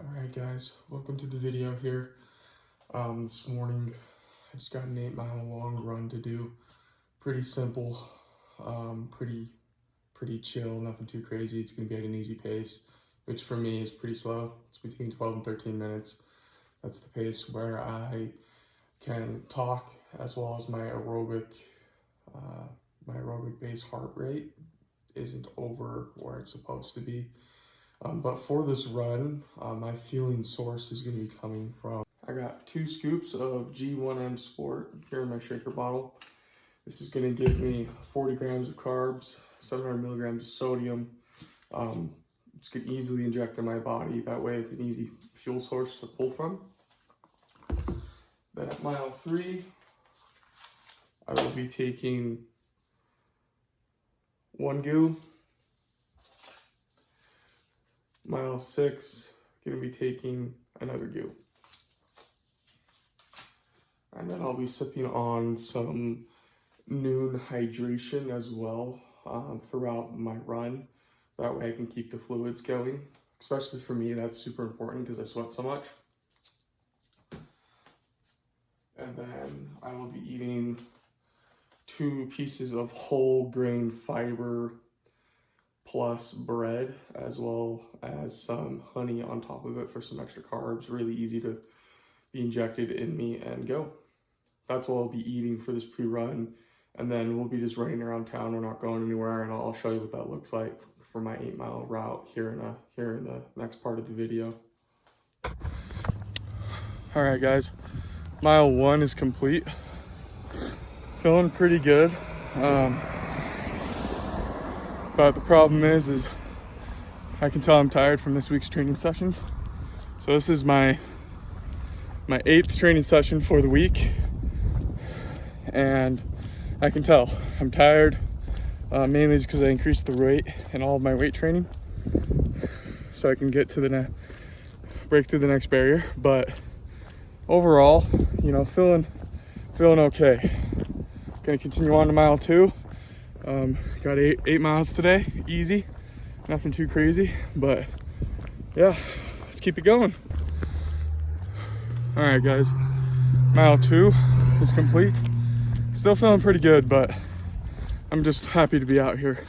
Alright guys, welcome to the video here. This morning I just got an 8-mile long run to do. Pretty simple, pretty chill, nothing too crazy. It's going to be at an easy pace, which for me is pretty slow. It's between 12 and 13 minutes. That's the pace where I can talk as well as my aerobic base heart rate isn't over where it's supposed to be. But for this run, my fueling source is going to be coming from, I got 2 scoops of G1M Sport here in my shaker bottle. This is going to give me 40 grams of carbs, 700 milligrams of sodium. It's going to easily inject in my body. That way it's an easy fuel source to pull from. Then at mile 3, I will be taking 1 GU. Mile 6, going to be taking another GU. And then I'll be sipping on some noon hydration as well throughout my run. That way I can keep the fluids going. Especially for me, that's super important because I sweat so much. And then I will be eating 2 pieces of whole grain fiber plus bread, as well as some honey on top of it for some extra carbs. Really easy to be injected in me and go. That's what I'll be eating for this pre-run, and then we'll be just running around town. We're not going anywhere, and I'll show you what that looks like for my 8-mile route here in the next part of the video. All right, guys, mile 1 is complete. Feeling pretty good. But the problem is I can tell I'm tired from this week's training sessions. So this is my 8th training session for the week, and I can tell I'm tired, mainly just because I increased the weight in all of my weight training, so I can get to break through the next barrier. But overall, you know, feeling okay. Gonna continue on to mile 2. Got 8 miles today, easy, nothing too crazy, but yeah, let's keep it going. All right, guys, mile 2 is complete. Still feeling pretty good, but I'm just happy to be out here.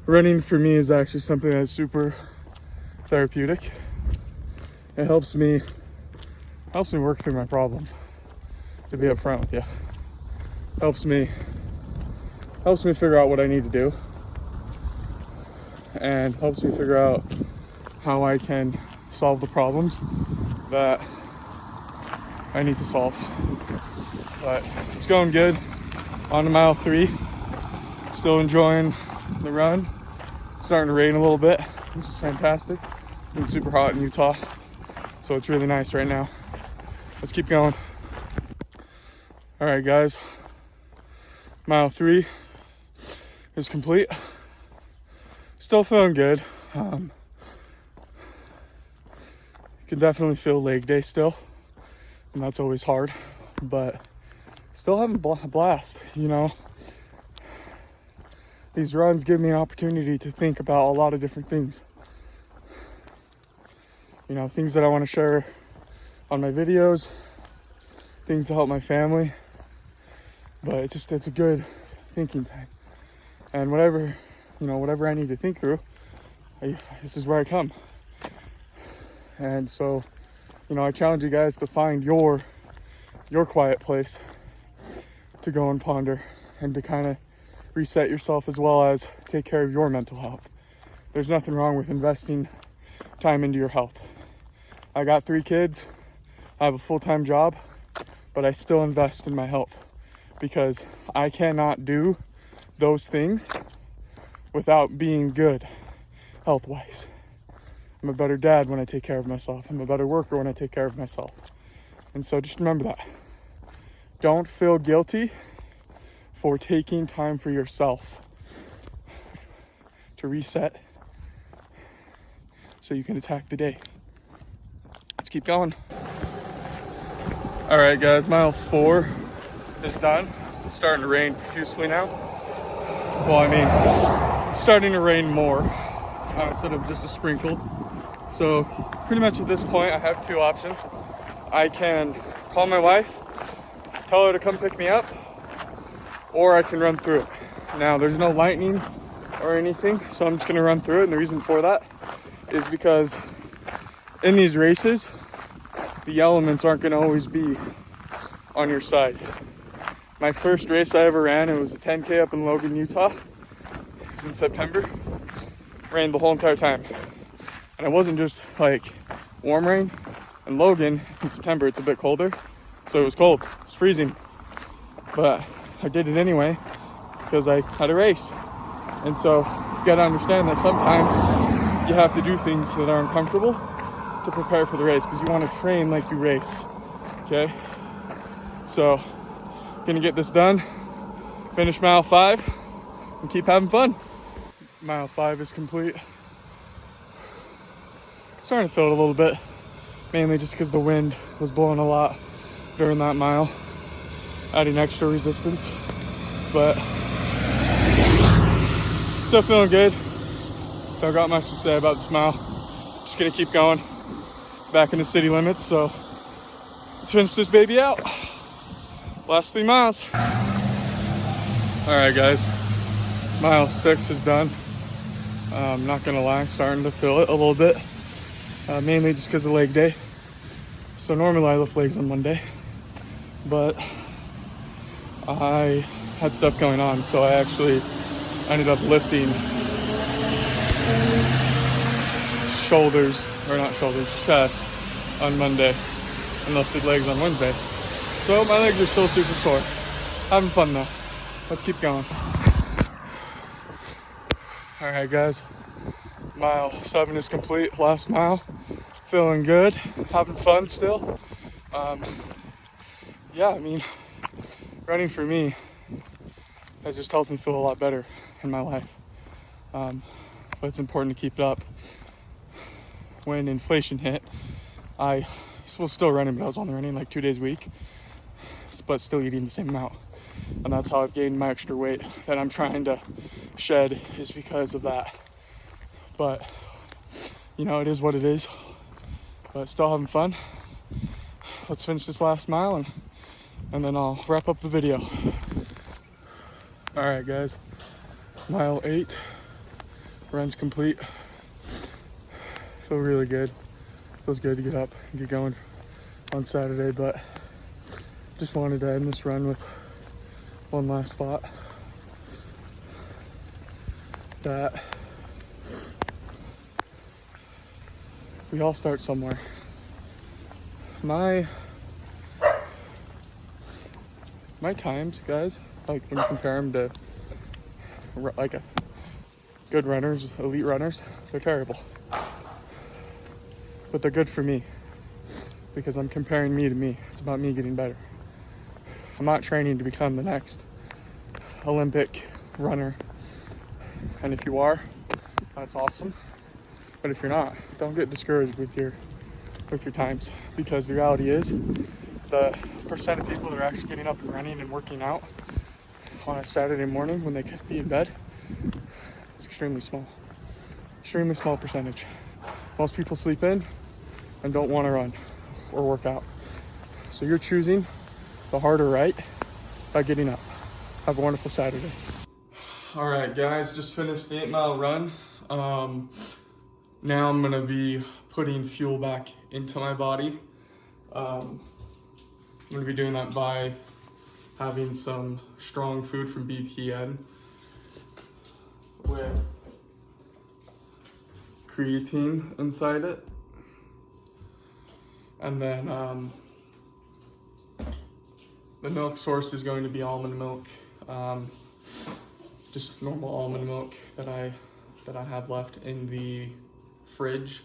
Running for me is actually something that's super therapeutic. It helps me work through my problems, to be upfront with you. Helps me figure out what I need to do, and helps me figure out how I can solve the problems that I need to solve. But it's going good. On to mile 3. Still enjoying the run. It's starting to rain a little bit, which is fantastic. It's been super hot in Utah, so it's really nice right now. Let's keep going. All right, guys. Mile 3 is complete. Still feeling good. You can definitely feel leg day still, and that's always hard, but still having a blast. You know, these runs give me an opportunity to think about a lot of different things. You know, things that I want to share on my videos, things to help my family, but it's a good thinking time. And whatever I need to think through, this is where I come. And so, you know, I challenge you guys to find your quiet place to go and ponder, and to kind of reset yourself, as well as take care of your mental health. There's nothing wrong with investing time into your health. I got 3 kids, I have a full-time job, but I still invest in my health, because I cannot do those things without being good health-wise. I'm a better dad when I take care of myself. I'm a better worker when I take care of myself. And so just remember that. Don't feel guilty for taking time for yourself to reset so you can attack the day. Let's keep going. All right, guys, mile 4 is done. It's starting to rain profusely now. Well, I mean, starting to rain more instead of just a sprinkle. So pretty much at this point, I have two options. I can call my wife, tell her to come pick me up, or I can run through it. Now, there's no lightning or anything, so I'm just gonna run through it. And the reason for that is because in these races, the elements aren't gonna always be on your side. My first race I ever ran, it was a 10K up in Logan, Utah. It was in September. Rained the whole entire time. And it wasn't just like warm rain. In Logan, in September, it's a bit colder. So it was cold, it was freezing. But I did it anyway because I had a race. And so you gotta understand that sometimes you have to do things that are uncomfortable to prepare for the race because you wanna train like you race, okay? So, gonna get this done, finish mile 5, and keep having fun. Mile 5 is complete. Starting to feel it a little bit, mainly just because the wind was blowing a lot during that mile, adding extra resistance, but still feeling good. Don't got much to say about this mile. Just gonna keep going back in the city limits, so let's finish this baby out. Last 3 miles. All right, guys, mile 6 is done. I'm not gonna lie, starting to feel it a little bit, mainly just because of leg day. So normally I lift legs on Monday, but I had stuff going on, so I actually ended up lifting chest on Monday and lifted legs on Wednesday. So my legs are still super sore. Having fun though. Let's keep going. All right, guys. Mile 7 is complete. Last mile. Feeling good. Having fun still. Yeah, I mean, running for me has just helped me feel a lot better in my life. But it's important to keep it up. When inflation hit, I was still running, but I was only running like 2 days a week, but still eating the same amount. And that's how I've gained my extra weight that I'm trying to shed, is because of that. But, you know, it is what it is. But still having fun. Let's finish this last mile and then I'll wrap up the video. All right, guys. Mile 8. Run's complete. Feel really good. Feels good to get up and get going on Saturday, but just wanted to end this run with one last thought. That we all start somewhere. My times, guys, like when you compare them to like good runners, elite runners, they're terrible. But they're good for me because I'm comparing me to me. It's about me getting better. I'm not training to become the next Olympic runner. And if you are, that's awesome. But if you're not, don't get discouraged with your times, because the reality is the percent of people that are actually getting up and running and working out on a Saturday morning when they could be in bed is extremely small. Extremely small percentage. Most people sleep in and don't want to run or work out. So you're choosing the harder right by getting up. Have a wonderful Saturday. All right, guys, just finished the 8-mile run. Now I'm gonna be putting fuel back into my body. I'm gonna be doing that by having some strong food from BPN with creatine inside it. And then the milk source is going to be almond milk, just normal almond milk that I have left in the fridge.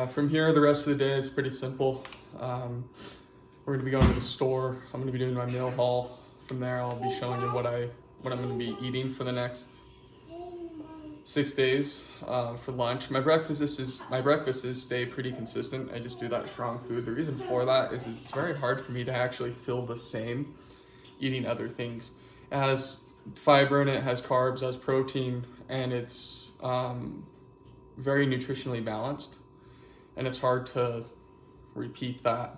From here, the rest of the day, it's pretty simple. We're gonna be going to the store. I'm gonna be doing my meal haul. From there, I'll be showing you what I'm gonna be eating for the next 6 days for lunch. My breakfasts stay pretty consistent. I just do that strong food. The reason for that is it's very hard for me to actually feel the same eating other things. It has fiber in it, has carbs, has protein, and it's very nutritionally balanced. and it's hard to repeat that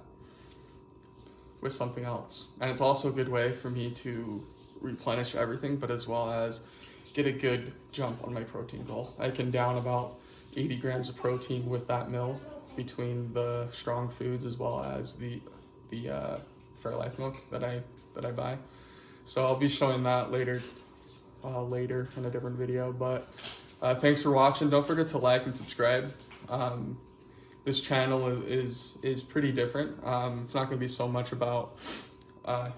with something else. And it's also a good way for me to replenish everything, but as well as get a good jump on my protein goal. I can down about 80 grams of protein with that meal between the strong foods as well as the Fairlife milk that I buy. So I'll be showing that later in a different video. But thanks for watching. Don't forget to like and subscribe. This channel is pretty different. It's not going to be so much about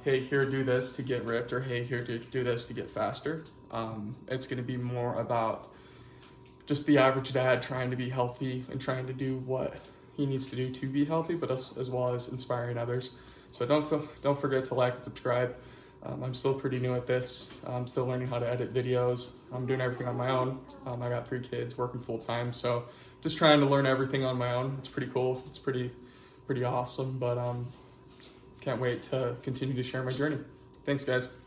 hey, here, do this to get ripped, or hey, here, do this to get faster. It's going to be more about just the average dad trying to be healthy and trying to do what he needs to do to be healthy, but as well as inspiring others. So don't forget to like and subscribe. I'm still pretty new at this. I'm still learning how to edit videos. I'm doing everything on my own. I got 3 kids working full time, so just trying to learn everything on my own. It's pretty cool. It's pretty awesome, but can't wait to continue to share my journey. Thanks, guys.